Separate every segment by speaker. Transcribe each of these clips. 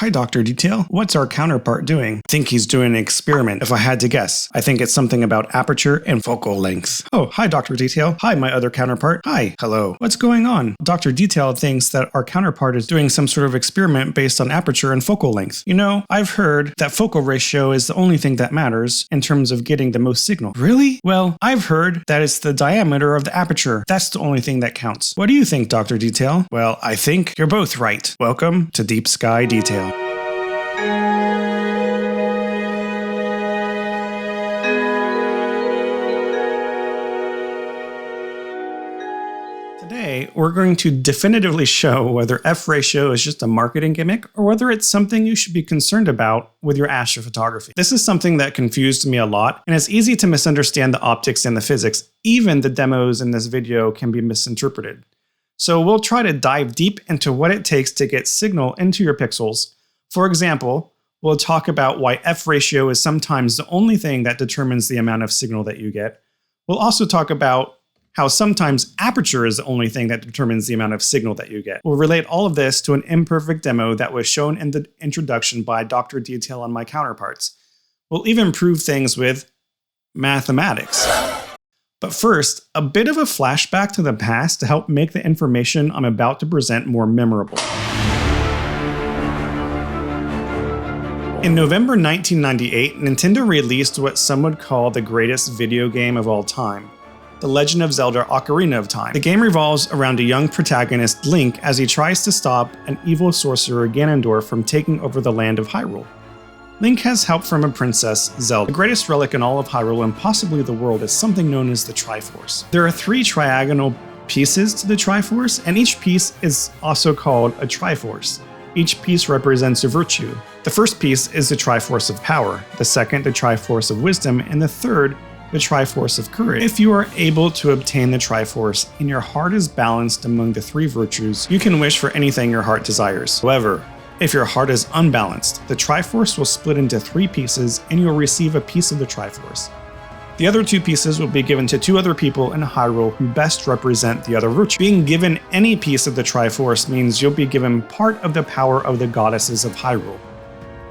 Speaker 1: Hi, Dr. Detail. What's our counterpart doing? I think he's doing an experiment, if I had to guess. I think it's something about aperture and focal length. Oh, hi, Dr. Detail. Hi, my other counterpart. Hi. Hello. What's going on? Dr. Detail thinks that our counterpart is doing some sort of experiment based on aperture and focal length. You know, I've heard that focal ratio is the only thing that matters in terms of getting the most signal. Really? Well, I've heard that it's the diameter of the aperture. That's the only thing that counts. What do you think, Dr. Detail? Well, I think you're both right. Welcome to Deep Sky Detail. Today, we're going to definitively show whether F-ratio is just a marketing gimmick or whether it's something you should be concerned about with your astrophotography. This is something that confused me a lot, and it's easy to misunderstand the optics and the physics. Even the demos in this video can be misinterpreted. So we'll try to dive deep into what it takes to get signal into your pixels. For example, we'll talk about why F-ratio is sometimes the only thing that determines the amount of signal that you get. We'll also talk about how sometimes aperture is the only thing that determines the amount of signal that you get. We'll relate all of this to an imperfect demo that was shown in the introduction by Dr. Detail and my counterparts. We'll even prove things with mathematics. But first, a bit of a flashback to the past to help make the information I'm about to present more memorable. In November 1998, Nintendo released what some would call the greatest video game of all time, The Legend of Zelda: Ocarina of Time. The game revolves around a young protagonist, Link, as he tries to stop an evil sorcerer Ganondorf from taking over the land of Hyrule. Link has help from a princess, Zelda. The greatest relic in all of Hyrule and possibly the world is something known as the Triforce. There are 3 triagonal pieces to the Triforce, and each piece is also called a Triforce. Each piece represents a virtue. The first piece is the Triforce of Power, the second the Triforce of Wisdom, and the third the Triforce of Courage. If you are able to obtain the Triforce and your heart is balanced among the 3 virtues, you can wish for anything your heart desires. However, if your heart is unbalanced, the Triforce will split into 3 pieces and you'll receive a piece of the Triforce. The other 2 pieces will be given to 2 other people in Hyrule who best represent the other virtue. Being given any piece of the Triforce means you'll be given part of the power of the goddesses of Hyrule.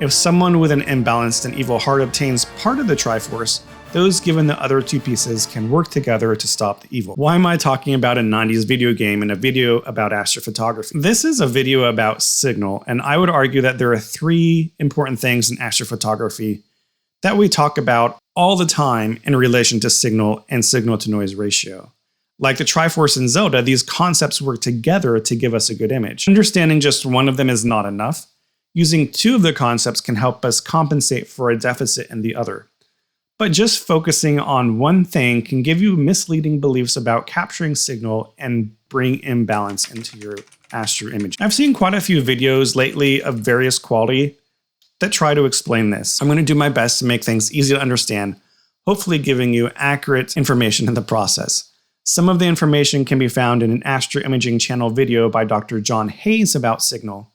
Speaker 1: If someone with an imbalanced and evil heart obtains part of the Triforce, those given the other 2 pieces can work together to stop the evil. Why am I talking about a 90s video game in a video about astrophotography? This is a video about signal, and I would argue that there are 3 important things in astrophotography that we talk about all the time in relation to signal and signal-to-noise ratio. Like the Triforce in Zelda, these concepts work together to give us a good image. Understanding just one of them is not enough. Using 2 of the concepts can help us compensate for a deficit in the other. But just focusing on one thing can give you misleading beliefs about capturing signal and bring imbalance into your astro image. I've seen quite a few videos lately of various quality that try to explain this. I'm going to do my best to make things easy to understand, hopefully giving you accurate information in the process. Some of the information can be found in an astro imaging channel video by Dr. John Hayes about signal,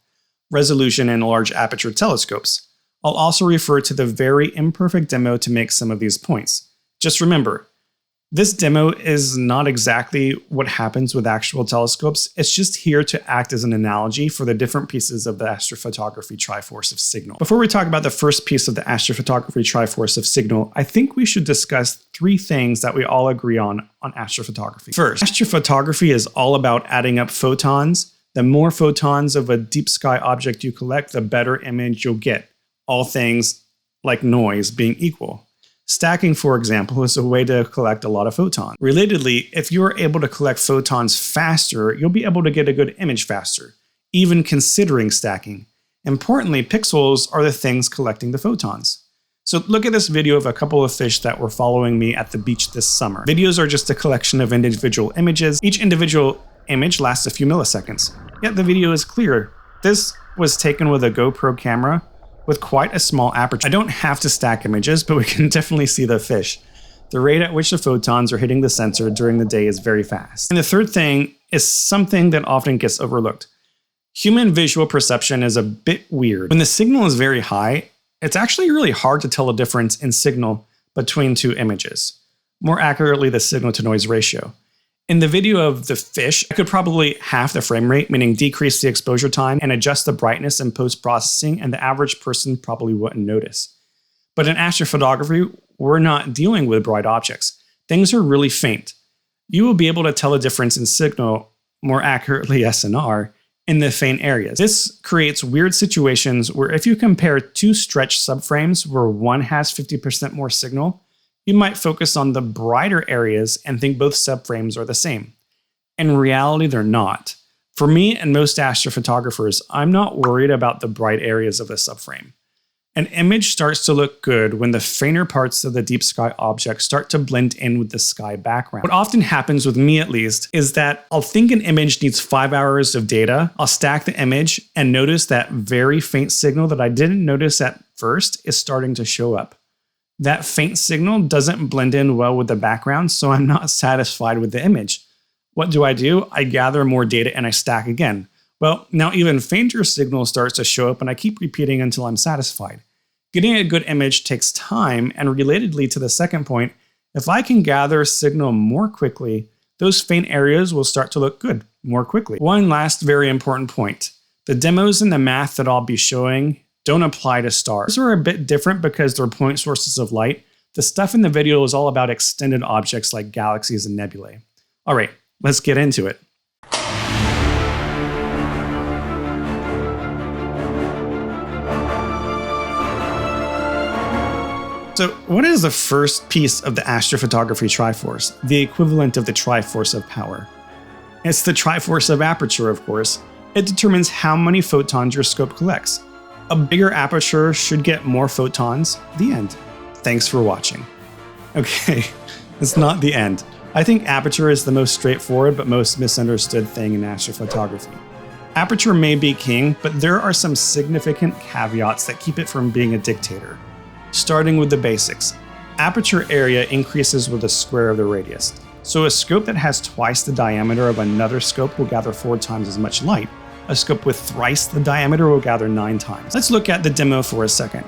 Speaker 1: resolution, and large aperture telescopes. I'll also refer to the very imperfect demo to make some of these points. Just remember, this demo is not exactly what happens with actual telescopes. It's just here to act as an analogy for the different pieces of the astrophotography Triforce of signal. Before we talk about the first piece of the astrophotography Triforce of signal, I think we should discuss 3 things that we all agree on astrophotography. First, astrophotography is all about adding up photons. The more photons of a deep sky object you collect, the better image you'll get. All things like noise being equal. Stacking, for example, is a way to collect a lot of photons. Relatedly, if you're able to collect photons faster, you'll be able to get a good image faster, even considering stacking. Importantly, pixels are the things collecting the photons. So look at this video of a couple of fish that were following me at the beach this summer. Videos are just a collection of individual images. Each individual image lasts a few milliseconds, yet the video is clear. This was taken with a GoPro camera with quite a small aperture. I don't have to stack images, but we can definitely see the fish. The rate at which the photons are hitting the sensor during the day is very fast. And the third thing is something that often gets overlooked. Human visual perception is a bit weird. When the signal is very high, it's actually really hard to tell a difference in signal between 2 images. More accurately, the signal-to-noise ratio. In the video of the fish, I could probably half the frame rate, meaning decrease the exposure time and adjust the brightness in post-processing, and the average person probably wouldn't notice. But in astrophotography, we're not dealing with bright objects. Things are really faint. You will be able to tell the difference in signal, more accurately SNR, in the faint areas. This creates weird situations where if you compare two stretched subframes where one has 50% more signal, you might focus on the brighter areas and think both subframes are the same. In reality, they're not. For me and most astrophotographers, I'm not worried about the bright areas of the subframe. An image starts to look good when the fainter parts of the deep sky object start to blend in with the sky background. What often happens with me at least is that I'll think an image needs 5 hours of data, I'll stack the image and notice that very faint signal that I didn't notice at first is starting to show up. That faint signal doesn't blend in well with the background, so I'm not satisfied with the image. What do? I gather more data and I stack again. Well, now even fainter signal starts to show up and I keep repeating until I'm satisfied. Getting a good image takes time, and relatedly to the second point, if I can gather signal more quickly, those faint areas will start to look good more quickly. One last very important point. The demos and the math that I'll be showing don't apply to stars. Those are a bit different because they're point sources of light. The stuff in the video is all about extended objects like galaxies and nebulae. All right, let's get into it. So what is the first piece of the astrophotography Triforce, the equivalent of the Triforce of power? It's the Triforce of aperture, of course. It determines how many photons your scope collects. A bigger aperture should get more photons. The end. Thanks for watching. Okay, it's not the end. I think aperture is the most straightforward but most misunderstood thing in astrophotography. Aperture may be king, but there are some significant caveats that keep it from being a dictator. Starting with the basics. Aperture area increases with the square of the radius. So a scope that has twice the diameter of another scope will gather 4 times as much light. A scope with thrice the diameter will gather 9 times. Let's look at the demo for a second.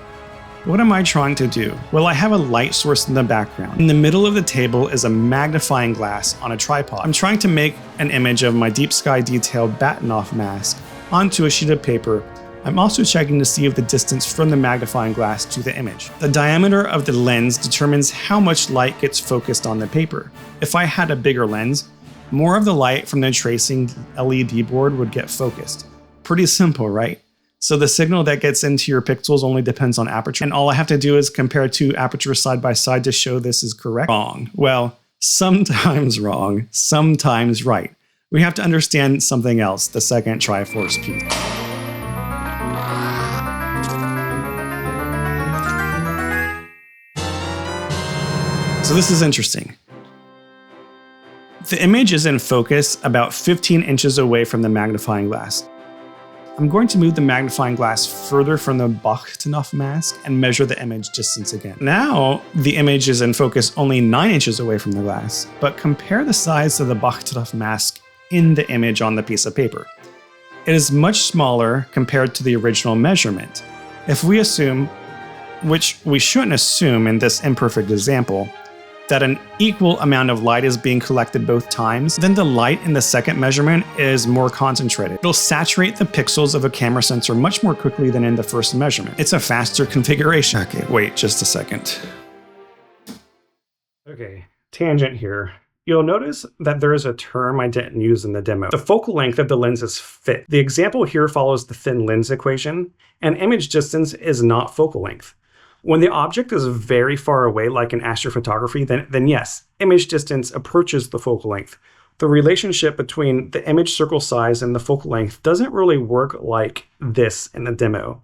Speaker 1: What am I trying to do? Well, I have a light source in the background. In the middle of the table is a magnifying glass on a tripod. I'm trying to make an image of my deep sky detailed batten-off mask onto a sheet of paper. I'm also checking to see if the distance from the magnifying glass to the image. The diameter of the lens determines how much light gets focused on the paper. If I had a bigger lens, more of the light from the tracing LED board would get focused. Pretty simple, right? So the signal that gets into your pixels only depends on aperture, and all I have to do is compare 2 apertures side by side to show this is correct. Wrong. Well, sometimes wrong, sometimes right. We have to understand something else, the second Triforce piece. So this is interesting. The image is in focus about 15 inches away from the magnifying glass. I'm going to move the magnifying glass further from the Bachten-Off mask and measure the image distance again. Now, the image is in focus only 9 inches away from the glass, but compare the size of the Bachten-Off mask in the image on the piece of paper. It is much smaller compared to the original measurement. If we assume, which we shouldn't assume in this imperfect example, that an equal amount of light is being collected both times, then the light in the second measurement is more concentrated. It'll saturate the pixels of a camera sensor much more quickly than in the first measurement. It's a faster configuration. Okay, wait just a second. Okay, tangent here. You'll notice that there is a term I didn't use in the demo. The focal length of the lens is fit. The example here follows the thin lens equation, and image distance is not focal length. When the object is very far away, like in astrophotography, then yes, image distance approaches the focal length. The relationship between the image circle size and the focal length doesn't really work like this in the demo.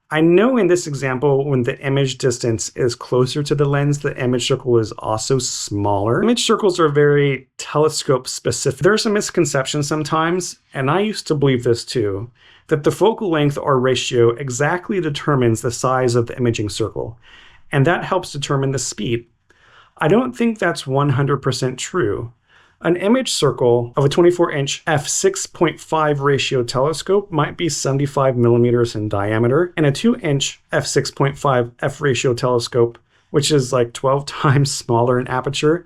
Speaker 1: I know in this example, when the image distance is closer to the lens, the image circle is also smaller. Image circles are very telescope specific. There's a misconception sometimes, and I used to believe this too, that the focal length or ratio exactly determines the size of the imaging circle, and that helps determine the speed. I don't think that's 100% true. An image circle of a 24-inch f6.5 ratio telescope might be 75 millimeters in diameter, and a 2-inch f6.5 f ratio telescope, which is like 12 times smaller in aperture,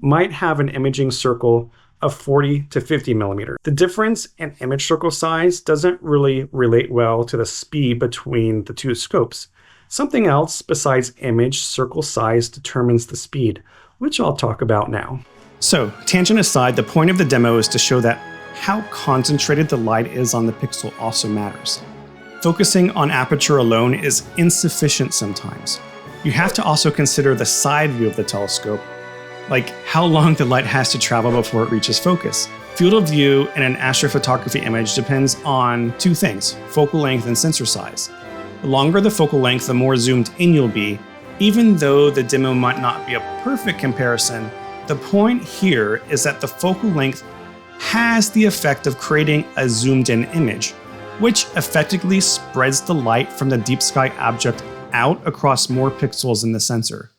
Speaker 1: might have an imaging circle of 40 to 50 millimeter. The difference in image circle size doesn't really relate well to the speed between the two scopes. Something else besides image circle size determines the speed, which I'll talk about now. So, tangent aside, the point of the demo is to show that how concentrated the light is on the pixel also matters. Focusing on aperture alone is insufficient sometimes. You have to also consider the side view of the telescope, like how long the light has to travel before it reaches focus. Field of view in an astrophotography image depends on two things: focal length and sensor size. The longer the focal length, the more zoomed in you'll be. Even though the demo might not be a perfect comparison, the point here is that the focal length has the effect of creating a zoomed in image, which effectively spreads the light from the deep sky object out across more pixels in the sensor.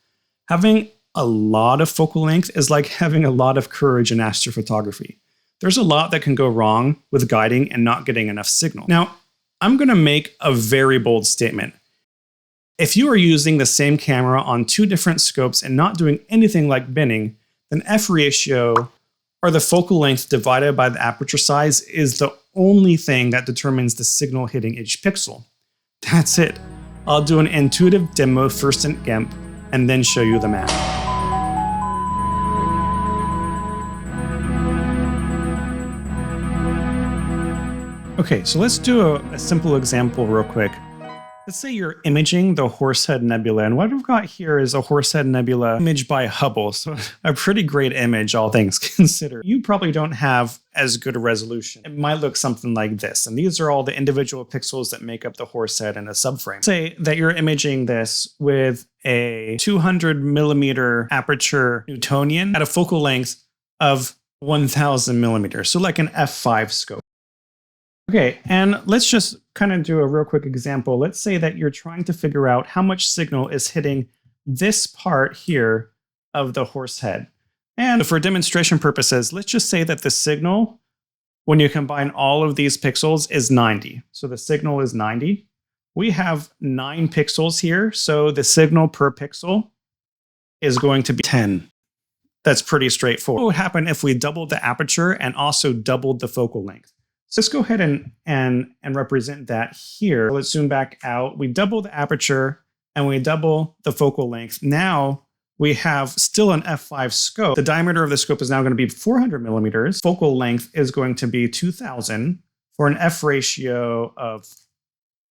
Speaker 1: Having a lot of focal length is like having a lot of courage in astrophotography. There's a lot that can go wrong with guiding and not getting enough signal. Now, I'm going to make a very bold statement. If you are using the same camera on two different scopes and not doing anything like binning, then F ratio, or the focal length divided by the aperture size, is the only thing that determines the signal hitting each pixel. That's it. I'll do an intuitive demo first in GIMP and then show you the math. Okay, so let's do a simple example real quick. Let's say you're imaging the Horsehead Nebula, and what we've got here is a Horsehead Nebula image by Hubble, so a pretty great image, all things considered. You probably don't have as good a resolution. It might look something like this, and these are all the individual pixels that make up the Horsehead and a subframe. Say that you're imaging this with a 200 millimeter aperture Newtonian at a focal length of 1000 millimeters, so like an f5 scope. Okay, and let's just kind of do a real quick example. Let's say that you're trying to figure out how much signal is hitting this part here of the Horsehead. And for demonstration purposes, let's just say that the signal, when you combine all of these pixels, is 90. So the signal is 90. We have 9 pixels here, so the signal per pixel is going to be 10. That's pretty straightforward. What would happen if we doubled the aperture and also doubled the focal length? So let's go ahead and represent that here. Let's zoom back out. We double the aperture and we double the focal length. Now we have still an f5 scope. The diameter of the scope is now going to be 400 millimeters. Focal length is going to be 2000 for an f ratio of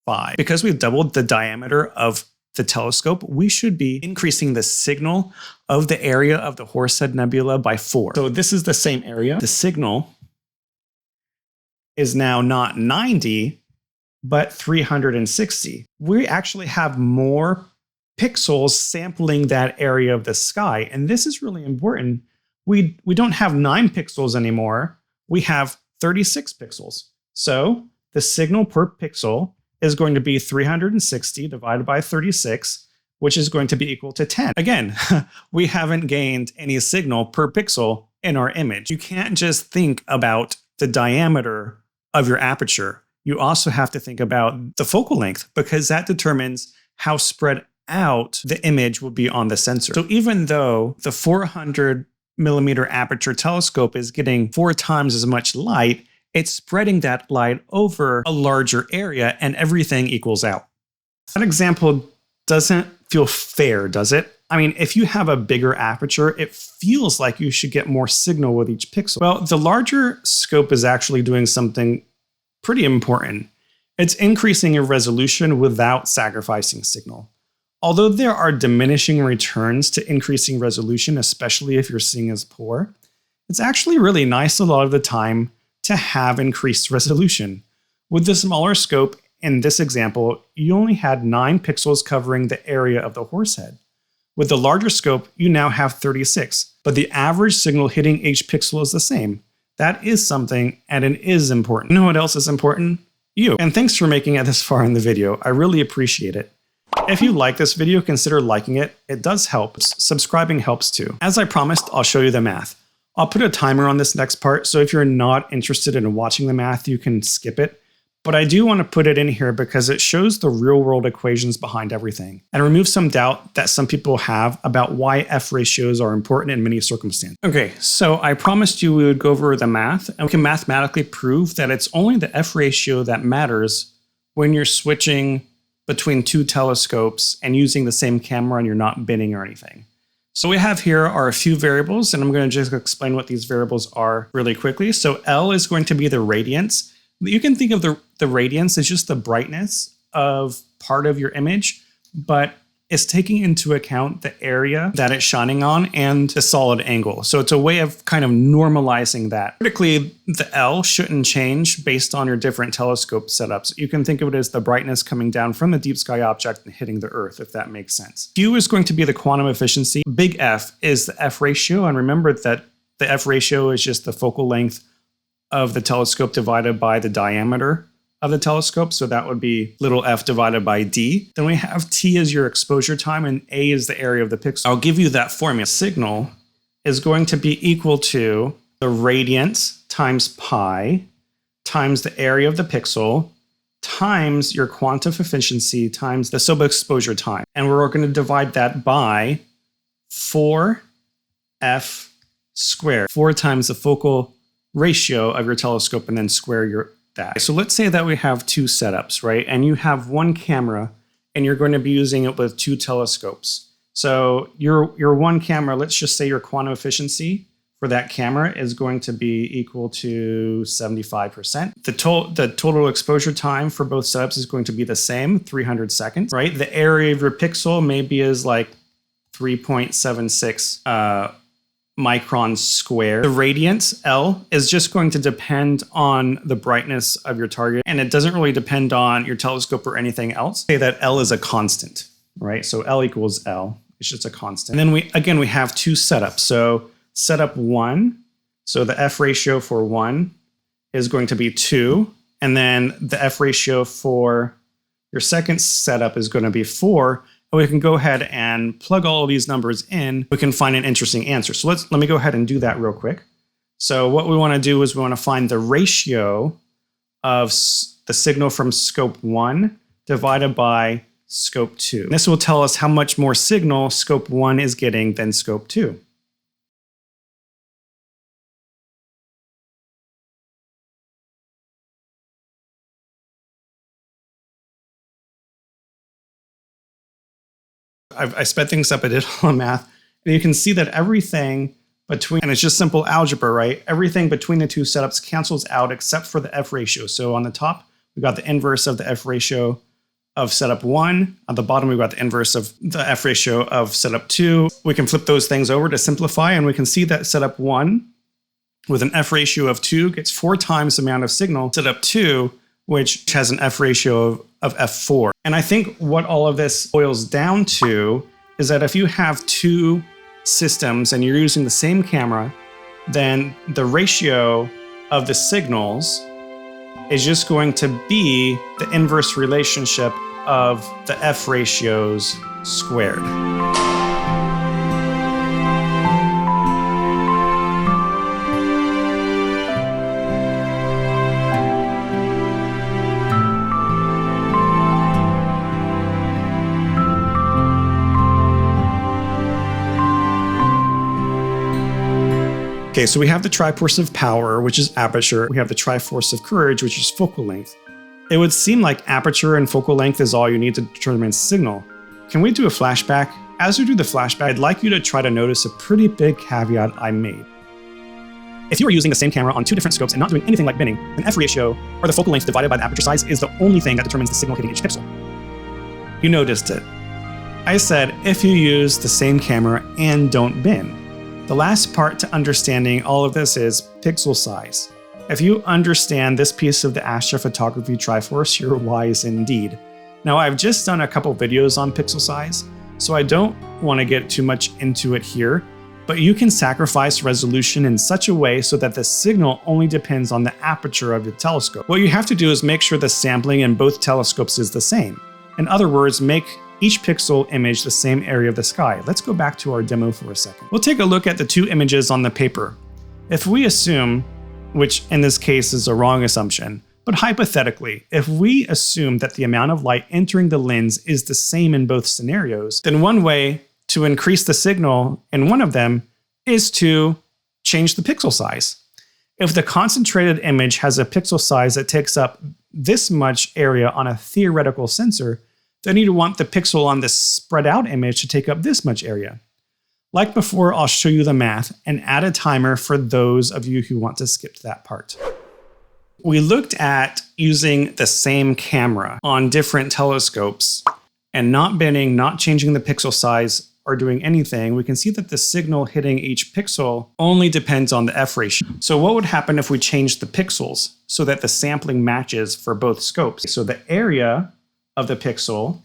Speaker 1: 5. Because we've doubled the diameter of the telescope, we should be increasing the signal of the area of the Horsehead Nebula by 4. So this is the same area. The signal is now not 90, but 360. We actually have more pixels sampling that area of the sky, and this is really important. We don't have 9 pixels anymore, we have 36 pixels. So the signal per pixel is going to be 360 divided by 36, which is going to be equal to 10. Again, we haven't gained any signal per pixel in our image. You can't just think about the diameter of your aperture. You also have to think about the focal length, because that determines how spread out the image will be on the sensor. So even though the 400 millimeter aperture telescope is getting 4 times as much light, it's spreading that light over a larger area and everything equals out. That example doesn't feel fair, does it? I mean, if you have a bigger aperture, it feels like you should get more signal with each pixel. Well, the larger scope is actually doing something pretty important. It's increasing your resolution without sacrificing signal. Although there are diminishing returns to increasing resolution, especially if you're seeing as poor, it's actually really nice a lot of the time to have increased resolution. With the smaller scope, in this example, you only had 9 pixels covering the area of the Horsehead. With the larger scope, you now have 36, but the average signal hitting each pixel is the same. That is something, and it is important. You know what else is important? You. And thanks for making it this far in the video. I really appreciate it. If you like this video, consider liking it. It does help. Subscribing helps too. As I promised, I'll show you the math. I'll put a timer on this next part, so if you're not interested in watching the math, you can skip it. But I do want to put it in here because it shows the real world equations behind everything and removes some doubt that some people have about why F ratios are important in many circumstances. Okay, so I promised you we would go over the math, and we can mathematically prove that it's only the F ratio that matters when you're switching between two telescopes and using the same camera and you're not binning or anything. So we have here are a few variables, and I'm going to just explain what these variables are really quickly. So L is going to be the radiance. You can think of the radiance as just the brightness of part of your image, but it's taking into account the area that it's shining on and the solid angle. So it's a way of kind of normalizing that. Critically, the L shouldn't change based on your different telescope setups. You can think of it as the brightness coming down from the deep sky object and hitting the Earth, if that makes sense. Q is going to be the quantum efficiency. Big F is the F ratio, and remember that the F ratio is just the focal length of the telescope divided by the diameter of the telescope. So that would be little f divided by d. Then we have T as your exposure time and A is the area of the pixel. I'll give you that formula. Signal is going to be equal to the radiance times pi times the area of the pixel times your quantum efficiency times the sub-exposure time. And we're going to divide that by 4f squared. 4 times the focal ratio of your telescope and then square that. So let's say that we have two setups, right? And you have one camera and you're going to be using it with two telescopes. So your one camera, let's just say your quantum efficiency for that camera is going to be equal to 75%. The total exposure time for both setups is going to be the same, 300 seconds, right? The area of your pixel maybe is like 3.76 microns squared. The radiance, L, is just going to depend on the brightness of your target, and it doesn't really depend on your telescope or anything else. Say that L is a constant, right? So L equals L, it's just a constant. And then we have two setups. So setup 1, so the F ratio for 1 is going to be 2, and then the F ratio for your second setup is going to be 4. And we can go ahead and plug all of these numbers in. We can find an interesting answer. So let me go ahead and do that real quick. So what we want to do is we want to find the ratio of the signal from scope 1 divided by scope 2. And this will tell us how much more signal scope 1 is getting than scope 2. I sped things up, I did all the math, and you can see that everything between, and it's just simple algebra, right? Everything between the two setups cancels out except for the F ratio. So on the top, we've got the inverse of the F ratio of setup 1. On the bottom, we've got the inverse of the F ratio of setup 2. We can flip those things over to simplify, and we can see that setup 1 with an F ratio of 2 gets 4 times the amount of signal. Setup 2, which has an F ratio of f4. And I think what all of this boils down to is that if you have two systems and you're using the same camera, then the ratio of the signals is just going to be the inverse relationship of the F ratios squared. Okay, so we have the Triforce of Power, which is aperture. We have the Triforce of Courage, which is focal length. It would seem like aperture and focal length is all you need to determine signal. Can we do a flashback? As we do the flashback, I'd like you to try to notice a pretty big caveat I made. If you are using the same camera on two different scopes and not doing anything like binning, then F ratio, or the focal length divided by the aperture size, is the only thing that determines the signal hitting each pixel. You noticed it. I said if you use the same camera and don't bin. The last part to understanding all of this is pixel size. If you understand this piece of the astrophotography Triforce, you're wise indeed. Now, I've just done a couple videos on pixel size, so I don't want to get too much into it here, but you can sacrifice resolution in such a way so that the signal only depends on the aperture of the telescope. What you have to do is make sure the sampling in both telescopes is the same. In other words, make each pixel image the same area of the sky. Let's go back to our demo for a second. We'll take a look at the two images on the paper. If we assume, which in this case is a wrong assumption, But hypothetically, if we assume that the amount of light entering the lens is the same in both scenarios, then one way to increase the signal in one of them is to change the pixel size. If the concentrated image has a pixel size that takes up this much area on a theoretical sensor, then you'd want the pixel on this spread out image to take up this much area. Like before, I'll show you the math and add a timer for those of you who want to skip to that part. We looked at using the same camera on different telescopes and not bending, not changing the pixel size or doing anything. We can see that the signal hitting each pixel only depends on the f ratio. So what would happen if we changed the pixels so that the sampling matches for both scopes? So the area of the pixel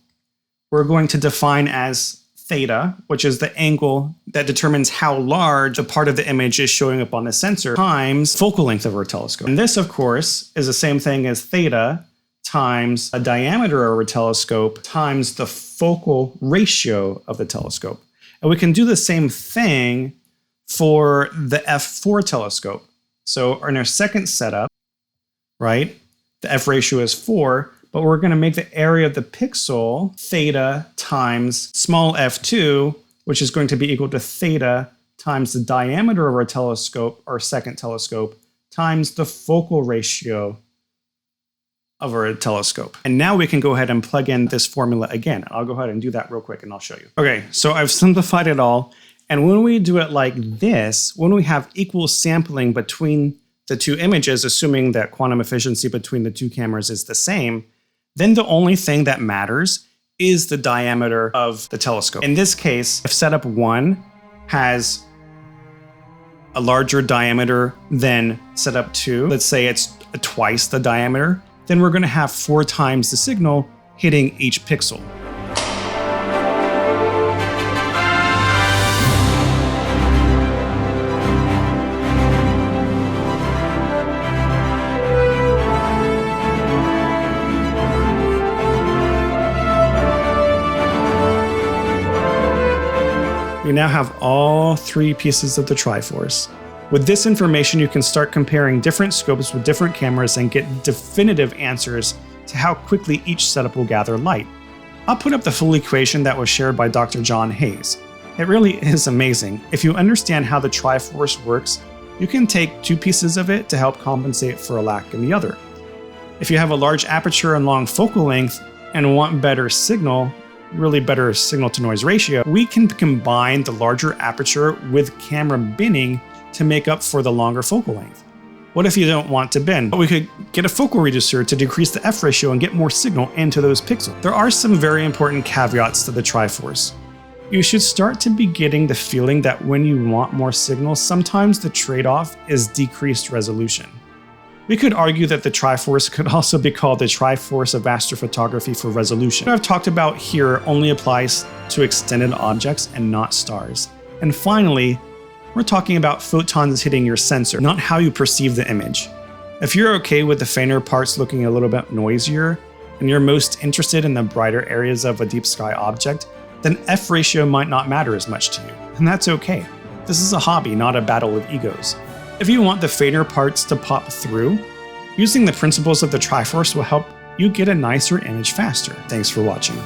Speaker 1: we're going to define as theta, which is the angle that determines how large a part of the image is showing up on the sensor, times focal length of our telescope. And this, of course, is the same thing as theta times a diameter of our telescope times the focal ratio of the telescope. And we can do the same thing for the f4 telescope. So in our second setup, right, the f ratio is 4, but we're going to make the area of the pixel theta times small f2, which is going to be equal to theta times the diameter of our telescope, our second telescope, times the focal ratio of our telescope. And now we can go ahead and plug in this formula again. I'll go ahead and do that real quick and I'll show you. Okay, so I've simplified it all. And when we do it like this, when we have equal sampling between the two images, assuming that quantum efficiency between the two cameras is the same, then the only thing that matters is the diameter of the telescope. In this case, if setup 1 has a larger diameter than setup 2, let's say it's twice the diameter, then we're going to have 4 times the signal hitting each pixel. We now have all 3 pieces of the Triforce. With this information, you can start comparing different scopes with different cameras and get definitive answers to how quickly each setup will gather light. I'll put up the full equation that was shared by Dr. John Hayes. It really is amazing. If you understand how the Triforce works, you can take 2 pieces of it to help compensate for a lack in the other. If you have a large aperture and long focal length and want better signal, really better signal to noise ratio, we can combine the larger aperture with camera binning to make up for the longer focal length. What if you don't want to bend? We could get a focal reducer to decrease the f ratio and get more signal into those pixels. There are some very important caveats to the Triforce. You should start to be getting the feeling that when you want more signal, sometimes the trade-off is decreased resolution. We could argue that the Triforce could also be called the Triforce of Astrophotography for Resolution. What I've talked about here only applies to extended objects and not stars. And finally, we're talking about photons hitting your sensor, not how you perceive the image. If you're okay with the fainter parts looking a little bit noisier, and you're most interested in the brighter areas of a deep sky object, then f ratio might not matter as much to you, and that's okay. This is a hobby, not a battle of egos. If you want the fainter parts to pop through, using the principles of the Triforce will help you get a nicer image faster. Thanks for watching.